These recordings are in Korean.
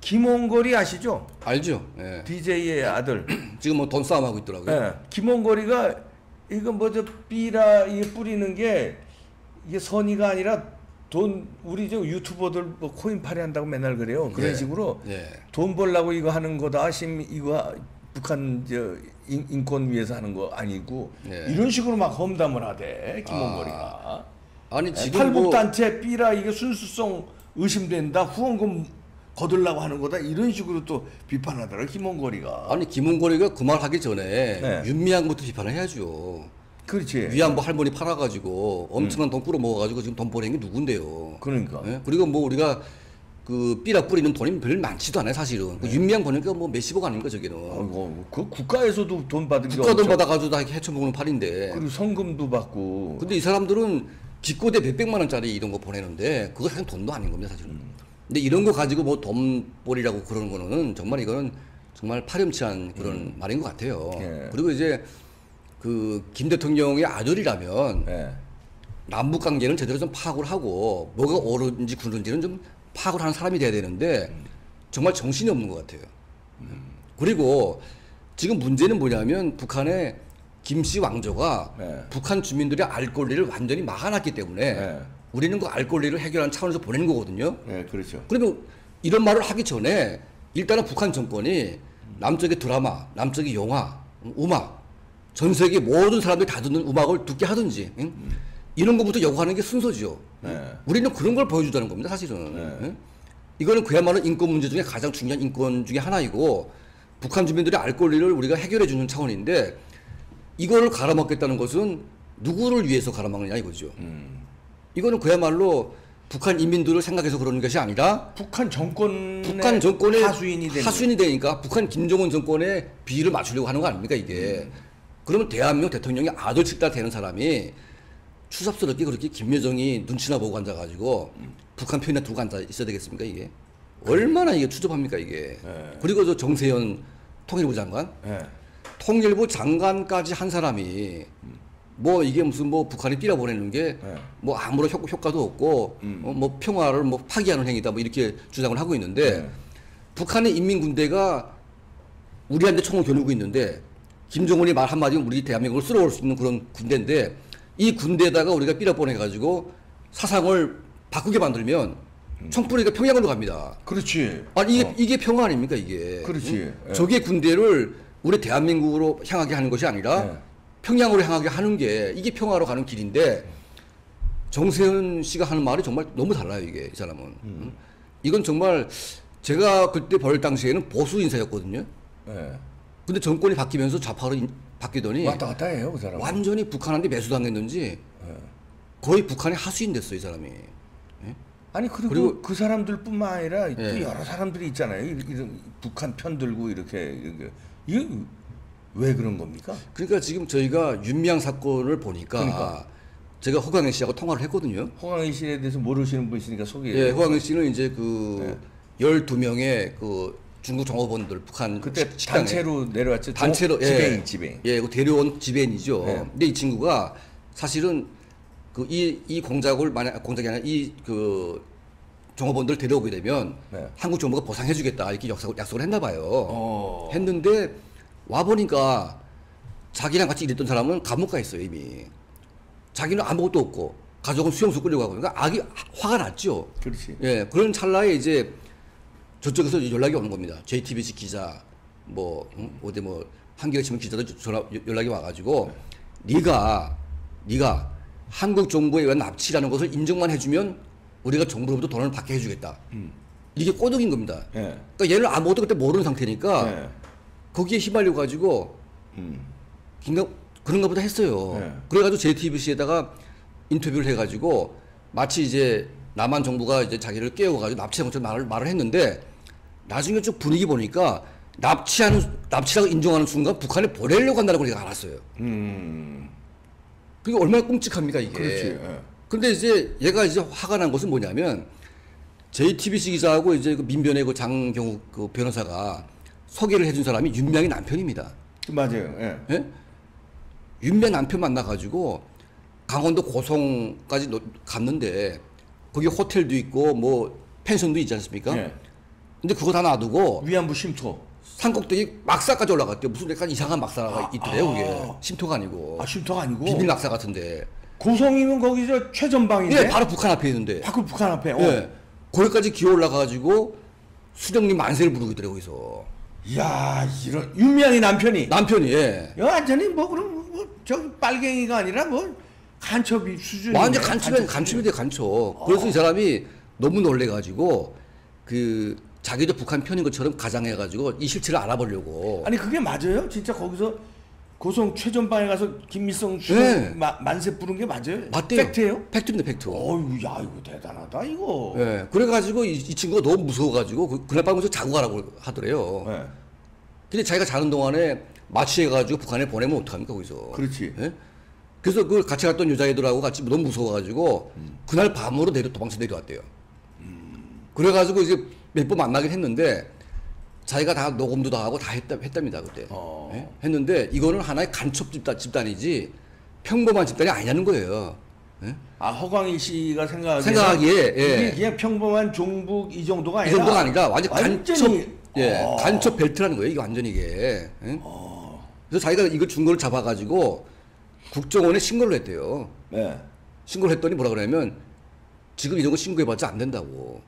김홍걸이 아시죠? 알죠. 예. DJ의 아들. 지금 뭐 돈 싸움하고 있더라고요. 예. 김홍걸이가 이거 뭐 저 삐라 이게 뿌리는 게 이게 선의가 아니라 돈 우리 저 유튜버들 뭐 코인 팔이 한다고 맨날 그래요. 그런 예. 식으로 예. 돈 벌라고 이거 하는 거다. 이거 북한 저 인권 위해서 하는 거 아니고 예. 이런 식으로 막 험담을 하대 김홍걸이가. 아니 지금 탈북단체 삐라 이게 순수성 의심된다. 후원금 거들라고 하는 거다. 이런 식으로 또 비판하더라 김홍걸이가. 아니 김홍걸이가 그 말 하기 전에 네. 윤미향부터 비판을 해야죠. 그렇지. 위안부 할머니 팔아가지고 엄청난 돈 뿌려 먹어가지고 지금 돈 버는 게 누군데요. 그러니까. 예? 그리고 뭐 우리가 그 삐라 뿌리는 돈이 별로 많지도 않아요 사실은. 그 윤미향 버니까 뭐 몇십억 아닙니까 저기는. 그 국가에서도 돈 받은 게 국가 돈 엄청- 받아가지고 다 헤쳐먹는 팔인데. 그리고 성금도 받고. 근데 이 사람들은 기껏해 몇백만 원짜리 이런 거 보내는데 그거 사실 돈도 아닌 겁니다 사실은. 근데 이런 거 가지고 뭐 돈벌이라고 그러는 거는 정말 이거는 정말 파렴치한 그런 말인 것 같아요. 예. 그리고 이제 그 김 대통령의 아들이라면 예. 남북 관계는 제대로 좀 파악을 하고 뭐가 옳은지 그른지는 좀 파악을 하는 사람이 돼야 되는데 정말 정신이 없는 것 같아요. 그리고 지금 문제는 뭐냐면 북한의 김씨 왕조가 네. 북한 주민들의 알 권리를 완전히 막아놨기 때문에 네. 우리는 그 알 권리를 해결하는 차원에서 보내는 거거든요. 네, 그렇죠. 그러면 이런 말을 하기 전에 일단은 북한 정권이 남쪽의 드라마, 남쪽의 영화, 음악, 전 세계 모든 사람들이 다 듣는 음악을 듣게 하든지 응? 이런 것부터 요구하는 게 순서죠. 네. 우리는 그런 걸 보여주자는 겁니다, 사실은. 응? 이거는 그야말로 인권 문제 중에 가장 중요한 인권 중에 하나이고 북한 주민들의 알 권리를 우리가 해결해 주는 차원인데 이거를 갈아먹겠다는 것은 누구를 위해서 갈아먹느냐 이거죠. 이거는 그야말로 북한 인민들을 생각해서 그러는 것이 아니라 북한 정권의 하수인의 하수인이 되는 되니까 북한 김정은 정권의 비위를 맞추려고 하는 거 아닙니까 이게. 그러면 대한민국 대통령이 아들 칠달 되는 사람이 추잡스럽게 그렇게 김여정이 눈치나 보고 앉아가지고 북한 편이나 두고 앉아 있어야 되겠습니까 이게. 얼마나 이게 추접합니까 이게. 네. 그리고 저 정세현 통일부 장관. 네. 통일부 장관까지 한 사람이 뭐 이게 무슨 뭐 북한이 삐라 보내는 게 뭐 아무런 효과도 없고 뭐 평화를 뭐 파기하는 행위다 뭐 이렇게 주장을 하고 있는데 북한의 인민군대가 우리한테 총을 겨누고 있는데 김정은이 말 한마디면 우리 대한민국을 쓸어올 수 있는 그런 군대인데 이 군대에다가 우리가 삐라 보내가지고 사상을 바꾸게 만들면 총뿌리가 평양으로 갑니다. 그렇지. 아니 이게 평화 아닙니까 이게. 그렇지. 예. 적의 군대를 우리 대한민국으로 향하게 하는 것이 아니라 예. 평양으로 향하게 하는 게 이게 평화로 가는 길인데 정세현 씨가 하는 말이 정말 너무 달라요 이게 이 사람은. 이건 정말 제가 그때 볼 당시에는 보수 인사였거든요. 예. 근데 정권이 바뀌면서 좌파로 바뀌더니 왔다 갔다 해요 그 사람. 완전히 북한한테 매수당했는지 예. 거의 북한의 하수인 됐어 이 사람이. 아니 그리고- 그리고 그 사람들뿐만 아니라 또 예. 여러 사람들이 있잖아요. 이런 북한 편 들고 이렇게 이게 왜 그런 겁니까? 그러니까 지금 저희가 윤미향 사건을 보니까 그러니까. 제가 허강현 씨하고 통화를 했거든요. 허강희 씨에 대해서 모르시는 분 있으니까 소개해. 예, 허강현 씨는 이제 그 12명의 그 중국 종업원들 북한 그때 식당에 단체로 내려왔죠. 단체로 지배인. 예, 그 데려온 지배인이죠. 예. 근데 이 친구가 사실은 그 이 공작을 만약 공작이 아니라 이 그 종업원들 데려오게 되면 네. 한국 정부가 보상해주겠다 이렇게 약속을 했나 봐요. 어. 했는데 와 보니까 자기랑 같이 일했던 사람은 감옥 가 있어요 이미. 자기는 아무것도 없고 가족은 수용소 끌려가고 그러니까 악이 화가 났죠. 그렇지. 예, 그런 찰나에 이제 저쪽에서 연락이 오는 겁니다. JTBC 기자, 뭐 어디 뭐 한겨레신문 기자도 연락이 와가지고 네가 한국 정부에 의한 납치라는 것을 인정만 해주면 우리가 정부로부터 돈을 받게 해주겠다. 이게 꼬덕인 겁니다. 예. 그러니까 얘는 아무것도 그때 모르는 상태니까 예. 거기에 휘말려 가지고 그런가 보다 했어요. 네. 그래가지고 JTBC에다가 인터뷰를 해가지고 마치 이제 남한 정부가 이제 자기를 깨워가지고 납치한 것처럼 말을 했는데 나중에 좀 분위기 보니까 납치라고 인정하는 순간 북한에 보내려고 한다는 걸 제가 알았어요. 그게 얼마나 끔찍합니까 이게. 그렇지. 예. 근데 이제 얘가 이제 화가 난 것은 뭐냐면 JTBC 기자하고 이제 그 민변의 그 장경욱 그 변호사가 소개를 해준 사람이 윤미향의 남편입니다. 맞아요. 예. 예? 윤미향 남편 만나가지고 강원도 고성까지 갔는데 거기 호텔도 있고 뭐 펜션도 있지 않습니까? 예. 근데 그거 다 놔두고 위안부 침투. 산꼭대기 막사까지 올라갔대요. 무슨 약간 이상한 막사가 있더래요. 그게 침투가 아니고. 침투가 아니고. 비밀 막사 같은데. 고성이면 거기 저 최전방인데. 예, 바로 북한 앞에 있는데. 바로 북한 앞에. 예, 거기까지 기어 올라가가지고 수령님 만세를 부르고 있더래요. 거기서. 이야, 이런 윤미향이 남편이. 예. 완전히 뭐 그럼 저 빨갱이가 아니라 뭐 간첩 수준이네. 완전 간첩이 돼 간첩. 그래서 이 사람이 너무 놀래가지고 그 자기도 북한 편인 것처럼 가장해가지고 이 실체를 알아보려고. 아니 그게 맞아요? 진짜 거기서 고성 최전방에 가서 김일성 수령 만세 부른 게 맞아요? 맞대요. 팩트예요? 팩트입니다, 팩트. 어유, 야 이거 대단하다 이거. 예. 그래가지고 이 친구가 너무 무서워가지고 그날 밤에서 자고 가라고 하더래요. 네. 근데 자기가 자는 동안에 마취해가지고 북한에 보내면 어떡합니까 거기서. 그렇지. 예? 그래서 그 같이 갔던 여자애들하고 같이 너무 무서워가지고 그날 밤으로 도망쳐 내려왔대요. 그래가지고 이제 몇 번 만나긴 했는데 자기가 다 녹음도 다 하고 다 했답니다 그때. 예? 했는데 이거는 하나의 간첩 집단이지 평범한 집단이 아니냐는 거예요. 예? 허광희 씨가 생각하기에 이게 그냥 평범한 종북 이 정도가 아니라. 이 정도가 아니라 완전 완전히 간첩, 간첩 벨트라는 거예요. 이게 완전히 이게. 예? 그래서 자기가 이거 증거를 잡아가지고 국정원에 신고를 했대요. 네. 신고를 했더니 뭐라 그러냐면 지금 이런 거 신고해봤자 안 된다고.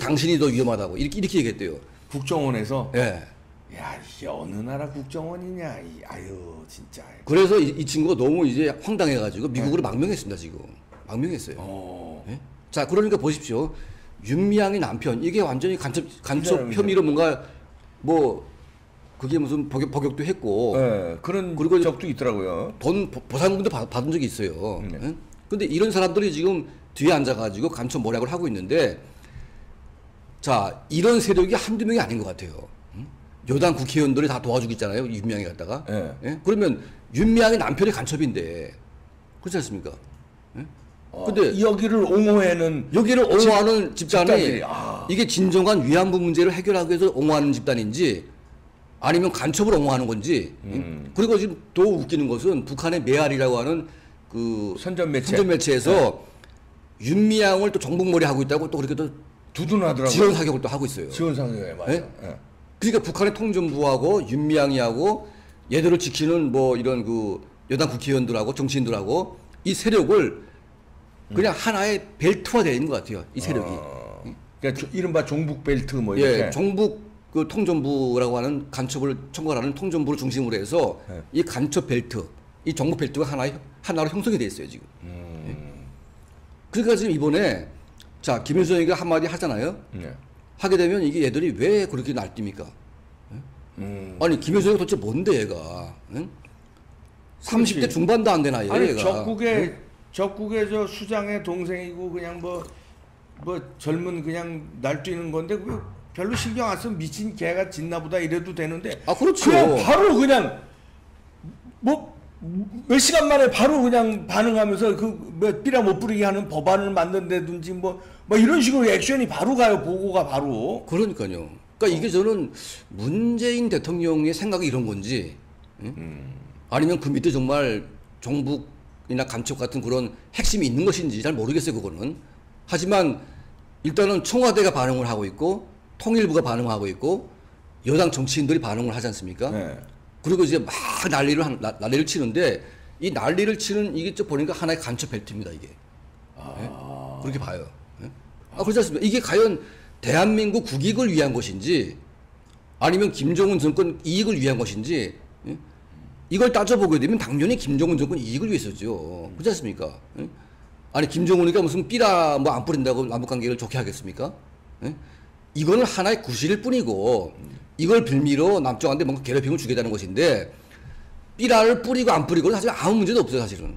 당신이 더 위험하다고 이렇게 얘기했대요. 국정원에서. 예. 야, 이게 어느 나라 국정원이냐? 아유, 진짜. 그래서 이 친구가 너무 이제 황당해가지고 미국으로 망명했습니다 지금. 망명했어요. 예? 자, 그러니까 보십시오. 윤미향의 남편 이게 완전히 간첩 혐의로 뭔가 뭐 그게 무슨 복역도 했고. 네, 그런 그리고 적도 있더라고요. 돈 보상금도 받은 적이 있어요. 예? 근데 이런 사람들이 지금 뒤에 앉아가지고 간첩 모략을 하고 있는데. 자, 이런 세력이 한두 명이 아닌 것 같아요. 여당 국회의원들이 다 도와주고 있잖아요. 윤미향이 갔다가. 네. 예? 그러면 윤미향의 남편이 간첩인데 그렇지 않습니까? 예? 근데 여기를 옹호하는 집단이 이게 진정한 위안부 문제를 해결하기 위해서 옹호하는 집단인지 아니면 간첩을 옹호하는 건지. 그리고 지금 더 웃기는 것은 북한의 메아리라고 하는 그 선전 매체에서 윤미향을 또 정복머리 하고 있다고 또 그렇게 또 두둔하더라고요. 지원 사격을 또 하고 있어요. 지원 사격에 맞아요. 예? 그러니까 북한의 통전부하고 윤미향이하고 얘들을 지키는 뭐 이런 그 여당 국회의원들하고 정치인들하고 이 세력을 그냥 하나의 벨트화되어 있는 것 같아요. 이 세력이. 그러니까 이른바 종북 벨트 뭐 이렇게. 예, 종북 그 통전부라고 하는 간첩을 청구하는 통전부를 중심으로 해서 이 간첩 벨트, 이 종북 벨트가 하나로 형성이 돼 있어요 지금. 예. 그러니까 지금 이번에 자 김일성이가 한마디 하잖아요. 하게 되면 이게 얘들이 왜 그렇게 날뛰니까? 아니 김일성이 도대체 뭔데 얘가? 응? 30대 중반도 안 되나 얘가. 적국의 저 수장의 동생이고 그냥 뭐 젊은 그냥 날뛰는 건데 그 별로 신경 안 쓰면 미친 개가 짖나보다 이래도 되는데. 그렇죠. 그냥 바로 그냥 뭐 몇 시간 만에 바로 그냥 반응하면서 그 삐라 못 부리게 하는 법안을 만든다든지 뭐 이런 식으로 액션이 바로 가요. 보고가 바로. 그러니까요. 그러니까 이게 저는 문재인 대통령의 생각이 이런 건지 아니면 그 밑에 정말 종북이나 간첩 같은 그런 핵심이 있는 것인지 잘 모르겠어요. 그거는. 하지만 일단은 청와대가 반응을 하고 있고 통일부가 반응하고 있고 여당 정치인들이 반응을 하지 않습니까? 네. 그리고 이제 막 난리를 치는데 이 난리를 치는 이게 좀 보니까 하나의 간첩 벨트입니다 이게. 네? 그렇게 봐요. 네? 그렇지 않습니까? 이게 과연 대한민국 국익을 위한 것인지 아니면 김정은 정권 이익을 위한 것인지 네? 이걸 따져보게 되면 당연히 김정은 정권 이익을 위해서죠. 그렇지 않습니까? 네? 아니 김정은이가 무슨 삐라 뭐 안 뿌린다고 남북관계를 좋게 하겠습니까? 네? 이거는 하나의 구실일 뿐이고 이걸 빌미로 남쪽한테 뭔가 괴롭힘을 주겠다는 것인데 삐라를 뿌리고 안 뿌리고는 사실 아무 문제도 없어요 사실은.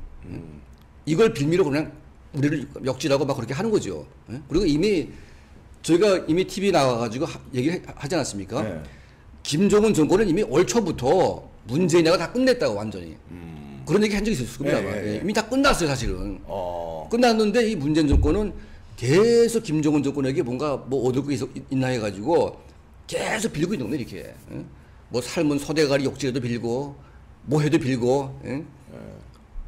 이걸 빌미로 그냥 우리를 역질하고 막 그렇게 하는 거죠. 그리고 저희가 이미 TV에 나와가지고 얘기를 하지 않았습니까? 네. 김정은 정권은 이미 올 초부터 문재인이가 다 끝냈다고 완전히. 그런 얘기 한 적이 있었을 겁니다. 네. 이미 다 끝났어요 사실은. 끝났는데 이 문재인 정권은 계속 김정은 정권에게 뭔가 뭐 얻을 게 있나 해가지고 계속 빌고 있는 거네 이렇게. 뭐 삶은 소대가리 욕지에도 빌고 뭐 해도 빌고.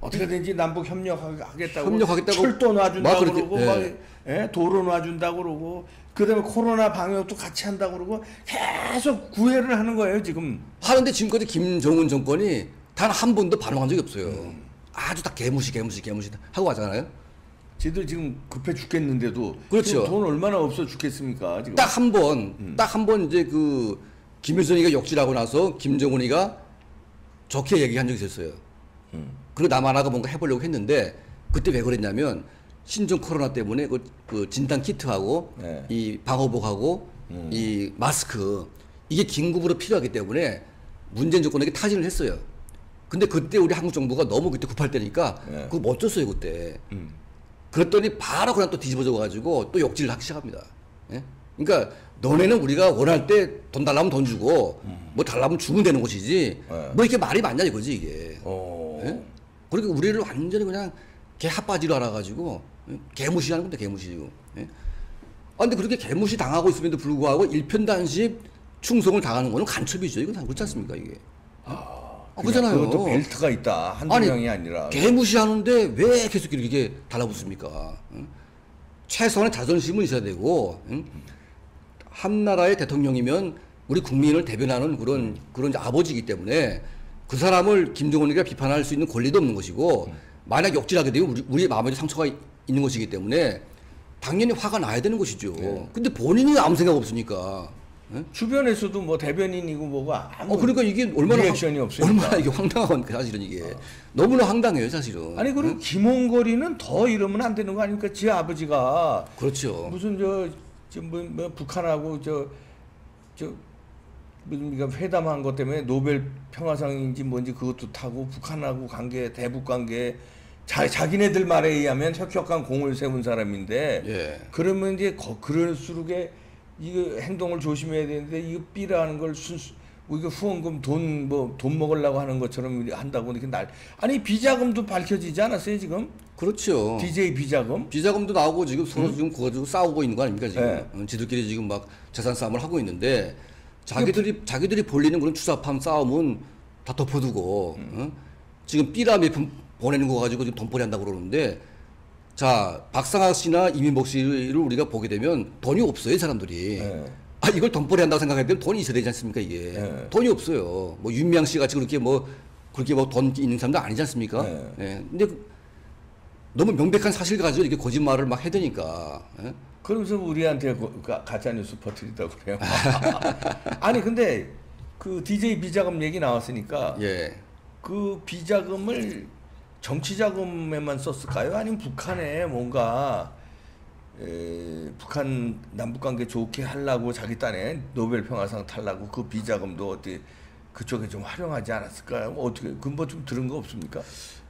어떻게든지 남북 협력하겠다고 협력하겠다고 철도 놔준다고 막 그렇게, 그러고 예. 막 예? 도로 놔준다고 그러고 그다음에 코로나 방역도 같이 한다고 그러고 계속 구애를 하는 거예요 지금. 하는데 지금까지 김정은 정권이 단 한 번도 반응한 적이 없어요. 아주 다 개무시 하고 가잖아요. 지들 지금 급해 죽겠는데도 그렇죠. 지금 돈 얼마나 없어 죽겠습니까 지금. 딱 한 번 이제 그 김일성이가 역질하고 나서 김정은이가 좋게 얘기한 적이 있었어요. 그리고 남하나가 뭔가 해보려고 했는데 그때 왜 그랬냐면 신종 코로나 때문에 그 진단 키트하고 네. 이 방호복하고 이 마스크 이게 긴급으로 필요하기 때문에 문재인 정권에게 타진을 했어요. 근데 그때 우리 한국 정부가 너무 그때 급할 때니까 네. 그거 못 줬어요 그때. 그랬더니 바로 그냥 또 뒤집어져 가지고 또 역질을 하기 시작합니다. 예? 그러니까 너네는 우리가 원할 때 돈 달라면 돈 주고 뭐 달라면 주면 되는 것이지 네. 뭐 이렇게 말이 많냐 이거지 이게. 어. 예? 그러니까 우리를 완전히 그냥 개 핫바지로 알아가지고 개무시하는 건데 개무시고. 예? 아 근데 그렇게 개무시 당하고 있음에도 불구하고 일편단심 충성을 당하는 거는 간첩이죠. 이건 다 그렇지 않습니까 이게? 그렇잖아요. 그것도 벨트가 있다. 한두 아니, 명이 아니라. 개무시하는데 왜 계속 이렇게 달라붙습니까? 응? 최소한의 자존심은 있어야 되고 응? 한 나라의 대통령이면 우리 국민을 대변하는 그런 이제 아버지이기 때문에 그 사람을 김정은이가 비판할 수 있는 권리도 없는 것이고 만약 역질하게 되면 우리 마음에도 상처가 있는 것이기 때문에 당연히 화가 나야 되는 것이죠. 근데 본인이 아무 생각 없으니까. 응? 주변에서도 뭐 대변인이고 뭐가 아무 그러니까 이게 얼마나 리액션이 없으니까. 얼마나 이게 황당한 거 사실은 이게 너무나 황당해요 사실은. 아니 그리고 김홍걸이는 더 이러면 안 되는 거 아닙니까? 지 아버지가 그렇죠. 무슨 뭐 북한하고 무슨 그러니까 회담한 것 때문에 노벨 평화상인지 뭔지 그것도 타고 북한하고 관계 대북 관계 자기네들 말에 의하면 혁혁한 공을 세운 사람인데 예. 그러면 이제 그럴수록에 이거 행동을 조심해야 되는데 이거 삐라는 걸 이거 후원금 돈 먹으려고 하는 것처럼 한다고 이렇게 아니 비자금도 밝혀지지 않았어요 지금? 그렇죠. DJ 비자금? 비자금도 나오고 지금 서로 지금 그거 가지고 싸우고 있는 거 아닙니까 지금? 네. 지들끼리 지금 막 재산 싸움을 하고 있는데 자기들이 벌리는 그런 추잡한 싸움은 다 덮어두고 지금 삐라 몇 푼 보내는 거 가지고 지금 돈벌이 한다고 그러는데 자 박상학 씨나 이민복 씨를 우리가 보게 되면 돈이 없어요 사람들이. 네. 아 이걸 돈벌이 한다고 생각할 때는 돈이 있어야 되지 않습니까 이게? 네. 돈이 없어요. 뭐 윤미향 씨 같이 그렇게 뭐 돈 있는 사람도 아니지 않습니까? 네. 예. 근데 너무 명백한 사실 가지고 이렇게 거짓말을 막 해대니까. 예? 그러면서 우리한테 가짜 뉴스 퍼뜨린다고 그래요. 아니 근데 그 DJ 비자금 얘기 나왔으니까 예. 그 비자금을 정치 자금에만 썼을까요? 아니면 북한에 뭔가 북한 남북 관계 좋게 하려고 자기 딴에 노벨 평화상 타려고 그 비자금도 어디 그쪽에 좀 활용하지 않았을까요? 뭐 어떻게 근본 좀 들은 거 없습니까?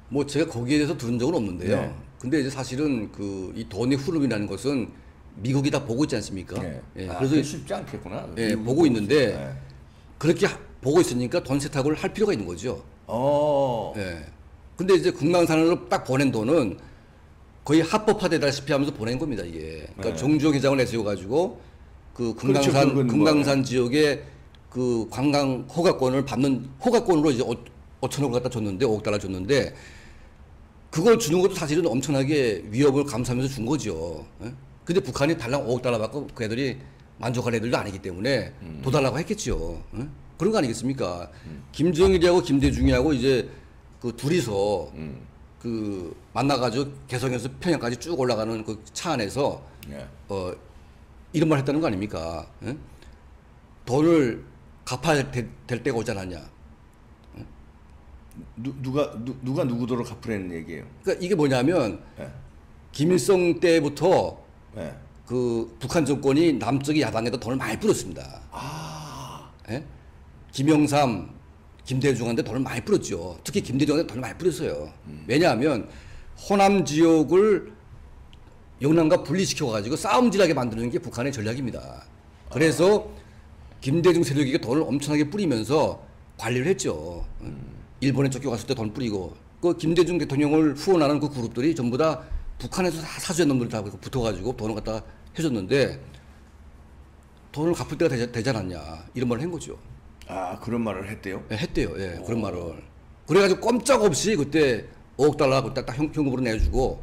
뭐 제가 거기에 대해서 들은 적은 없는데요. 네. 근데 이제 사실은 그 이 돈의 흐름이라는 것은 미국이 다 보고 있지 않습니까? 네. 예. 그래서 쉽지 않겠구나. 예, 보고 있는데 네. 그렇게 보고 있으니까 돈 세탁을 할 필요가 있는 거죠. 예. 근데 이제 금강산으로 딱 보낸 돈은 거의 합법화되다시피 하면서 보낸 겁니다, 이게. 그러니까 네. 종주호 계장을 내세워가지고 그 그렇죠, 금강산 지역에 그 관광 허가권을 받는 허가권으로 이제 5천억을 갖다 줬는데 5억 달러 줬는데 그걸 주는 것도 사실은 엄청나게 위협을 감수하면서 준 거죠. 예? 근데 북한이 달랑 5억 달러 받고 그 애들이 만족할 애들도 아니기 때문에 더 달라고 했겠죠. 예? 그런 거 아니겠습니까? 김정일이하고 김대중이하고 이제 그 둘이서 그 만나가지고 개성에서 평양까지 쭉 올라가는 그 차 안에서 예. 이런 말 했다는 거 아닙니까? 예? 돈을 갚아야 될 때가 오지 않았냐. 누가 누구더러 갚으라는 얘기예요. 그러니까 이게 뭐냐면 예. 김일성 때부터 예. 그 북한 정권이 남쪽의 야당에다 돈을 많이 뿌렸습니다. 예? 김영삼, 김대중한테 돈을 많이 뿌렸죠. 특히 김대중한테 돈을 많이 뿌렸어요. 왜냐하면 호남 지역을 영남과 분리시켜가지고 싸움질하게 만드는 게 북한의 전략입니다. 그래서 김대중 세력에게 돈을 엄청나게 뿌리면서 관리를 했죠. 일본에 쫓겨갔을 때 돈 뿌리고 그 김대중 대통령을 후원하는 그 그룹들이 전부 다 북한에서 다 사수한 놈들 다 붙어가지고 돈을 갖다가 해줬는데 돈을 갚을 때가 되지 않았냐 이런 말을 한 거죠. 아 그런 말을 했대요? 예, 했대요. 예, 그런 말을. 그래가지고 꼼짝없이 그때 5억 달러 딱 현금으로 내주고,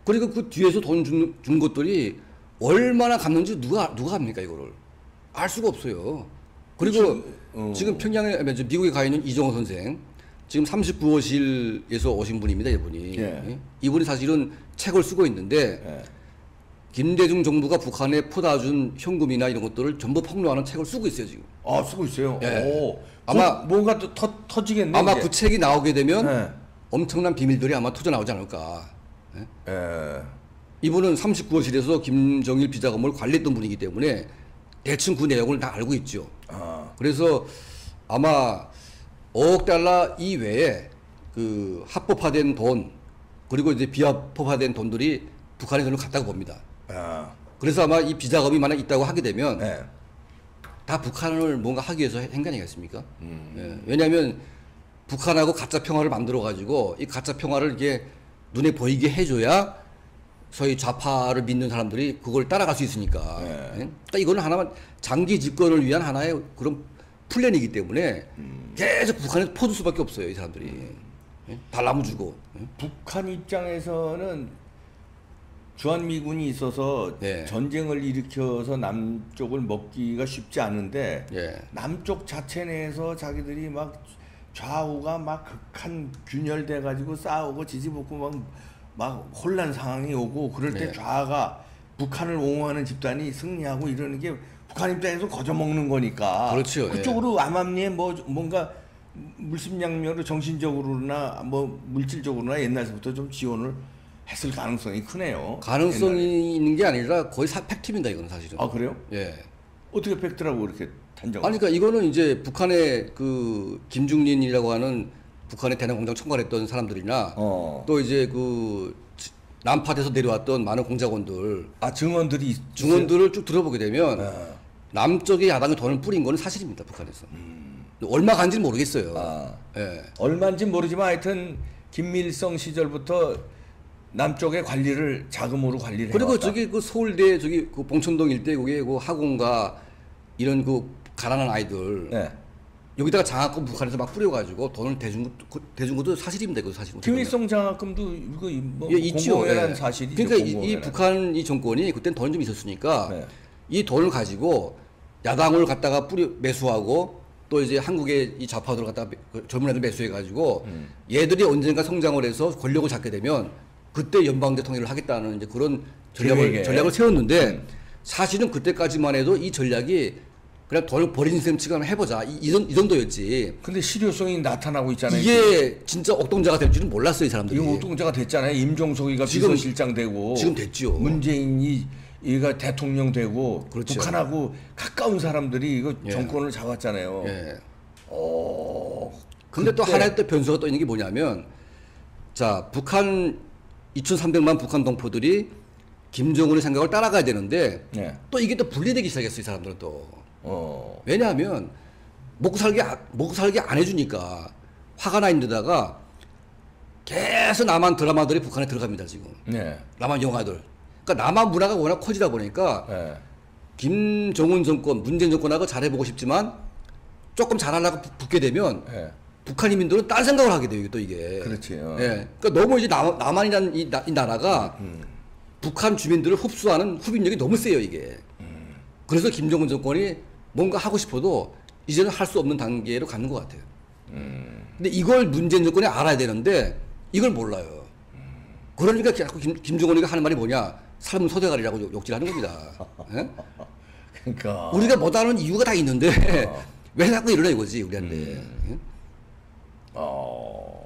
그리고 그 뒤에서 돈 준 것들이 얼마나 갚는지 누가 합니까 이거를? 알 수가 없어요. 그리고 지금 평양에 미국에 가 있는 이정호 선생, 지금 39호실에서 오신 분입니다, 이분이. 예. 이분이 사실은 책을 쓰고 있는데 예. 김대중 정부가 북한에 퍼다준 현금이나 이런 것들을 전부 폭로하는 책을 쓰고 있어요 지금. 아, 쓰고 있어요. 예. 오. 아마 뭔가 또 터지겠네. 아마 이제. 그 책이 나오게 되면 예. 엄청난 비밀들이 아마 터져 나오지 않을까. 예? 예. 이분은 39호실에서 김정일 비자금을 관리했던 분이기 때문에 대충 그 내용을 다 알고 있죠. 아. 그래서 아마 5억 달러 이외에 그 합법화된 돈 그리고 이제 비합법화된 돈들이 북한에 돈을 갔다고 봅니다. 아. 그래서 아마 이 비자금이 만약 있다고 하게 되면 예. 다 북한을 뭔가 하기 위해서 한 게 아니겠습니까? 예. 왜냐하면 북한하고 가짜 평화를 만들어 가지고 이 가짜 평화를 이게 눈에 보이게 해줘야 소위 좌파를 믿는 사람들이 그걸 따라갈 수 있으니까. 네. 예? 그러니까 이거는 하나만 장기 집권을 위한 하나의 그런 플랜이기 때문에 계속 북한에 퍼줄 수밖에 없어요, 이 사람들이. 예? 달나무 주고. 예? 북한 입장에서는 주한미군이 있어서 예. 전쟁을 일으켜서 남쪽을 먹기가 쉽지 않은데 예. 남쪽 자체 내에서 자기들이 막 좌우가 막 극한 균열돼 가지고 싸우고 지지볶고 막 혼란 상황이 오고 그럴 때 네. 좌가 북한을 옹호하는 집단이 승리하고 이러는 게 북한 입장에서 거저먹는 거니까. 그렇죠. 그쪽으로 암암리에 뭔가 물심양면으로 정신적으로나 뭐 물질적으로나 옛날부터 좀 지원을 했을 가능성이 크네요. 가능성이 옛날에. 있는 게 아니라 거의 팩트입니다, 이건 사실은. 아, 그래요? 예. 어떻게 팩트라고 그렇게 단정? 아니, 그러니까 이거는 이제 북한의 그 김중린이라고 하는 북한의 대남 공장 총괄했던 사람들이나 또 이제 그 남파에서 내려왔던 많은 공작원들, 증언들이 있어요? 중원들을 쭉 들어보게 되면 아. 남쪽의 야당이 돈을 뿌린 거는 사실입니다, 북한에서. 얼마 간지는 모르겠어요. 아. 예. 얼마인지 모르지만 하여튼 김일성 시절부터 남쪽의 관리를 자금으로 관리를 그리고 해왔다. 저기 그 서울대 저기 그 봉천동 일대 거기에 그 학원가 이런 그 가난한 아이들 네. 여기다가 장학금 북한에서 막 뿌려가지고 돈을 대준 것도 사실입니다. 그 사실. 김일성 장학금도 이거 뭐 예, 있죠. 공공연한 예. 사실이죠. 그러니까 이 공공연한. 북한 이 정권이 그때는 돈이 좀 있었으니까 네. 이 돈을 가지고 야당을 갖다가 매수하고 또 이제 한국의 이 좌파들을 갖다가 젊은 애들 매수해가지고 얘들이 언젠가 성장을 해서 권력을 잡게 되면 그때 연방 대통령을 하겠다는 이제 그런 전략을 세웠는데 사실은 그때까지만 해도 이 전략이 그냥 돈을 버린 셈치고 해보자 이 정도였지. 근데 실효성이 나타나고 있잖아요. 이게 진짜 옥동자가 될 줄은 몰랐어요, 이 사람들이. 이거 옥동자가 됐잖아요. 임종석이가 지금- 비서실장 되고 지금 됐죠. 문재인이 이가 대통령 되고 그렇죠. 북한하고 가까운 사람들이 이거 예. 정권을 잡았잖아요. 예. 어. 근데 또 그때- 하나의 또 변수가 또 있는 게 뭐냐면, 자, 북한 2,300만 북한 동포들이 김정은의 생각을 따라가야 되는데, 예. 또 이게 또 분리되기 시작했어요, 이 사람들은 또. 어. 왜냐하면, 먹고 살기 안 해주니까 화가 나 있는데다가 계속 남한 드라마들이 북한에 들어갑니다, 지금. 네. 남한 영화들. 그러니까 남한 문화가 워낙 커지다 보니까 예. 김정은 정권, 문재인 정권하고 잘해보고 싶지만 조금 잘하려고 붙게 되면 예. 북한 인민들은 딴 생각을 하게 돼요, 또 이게. 그렇지. 예. 그러니까 너무 이제 남한이라는 이 나라가 북한 주민들을 흡수하는 흡입력이 너무 세요, 이게. 그래서 김정은 정권이 뭔가 하고 싶어도 이제는 할 수 없는 단계로 가는 것 같아요. 근데 이걸 문재인 정권이 알아야 되는데 이걸 몰라요. 그러니까 자꾸 김정은이가 하는 말이 뭐냐? 삶은 소대가리라고 욕질하는 겁니다. 예? 그러니까 우리가 못하는 이유가 다 있는데 왜 자꾸 이러냐 이거지 우리한테. 예? 어.